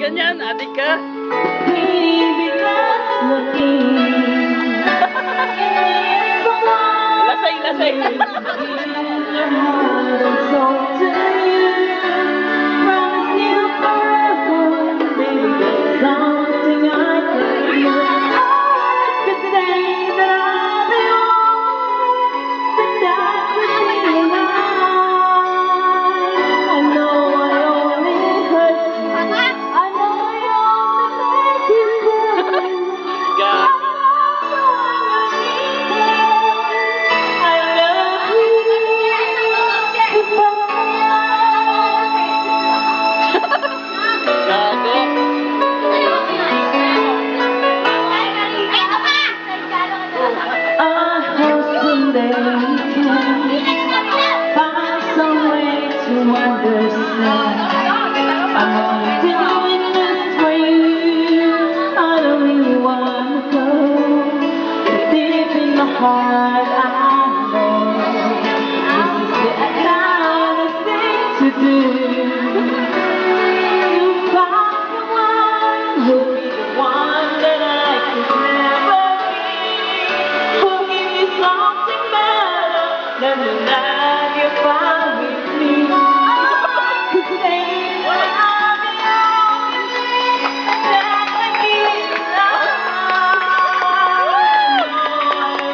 ganyan, adik ka. Lasay, lasay.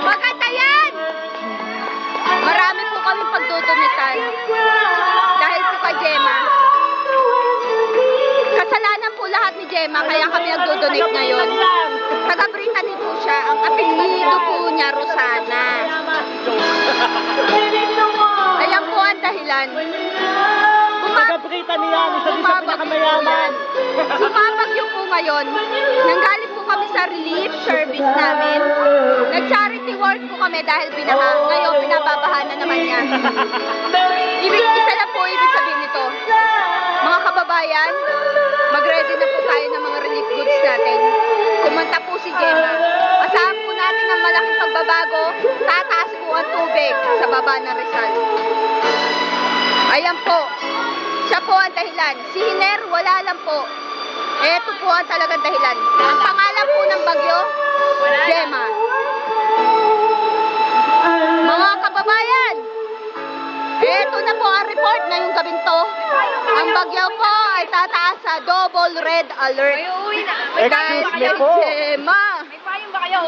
Maganda yan! Marami po kami pagdudunitan dahil po kay Gemma. Kasalanan po lahat ni Gemma, kaya kami nagdodonate ngayon. Taga-Brittany po siya. Ang apelyido po niya, Rosana. Ayan po ang dahilan. Taga-Brittany yan, isa din sa pinakamayaman. Sumabagyo po ngayon. Nanggaling po kami sa relief service namin. Nag-charity work po kami dahil binaha. Ngayon, pinababaha na naman niya. Isa lang po ibig sabihin nito. Mga kababayan, mag-ready na po tayo ng mga relief goods natin. Kumanta po si Gemma. Asahan po natin ang malaking pagbabago. Tataas po ang tubig sa baba ng Rizal. Ayan po. Siya po ang dahilan. Si Hiner, wala lang po. Ito po ang talagang dahilan. Ang pangalan po ng bagyo, Gemma. Mga kababayan, ito na po ang report ngayong gabing to. Ang bagyo po ay tataas sa double red alert. Excuse me po. Gemma. May payong ba kayo?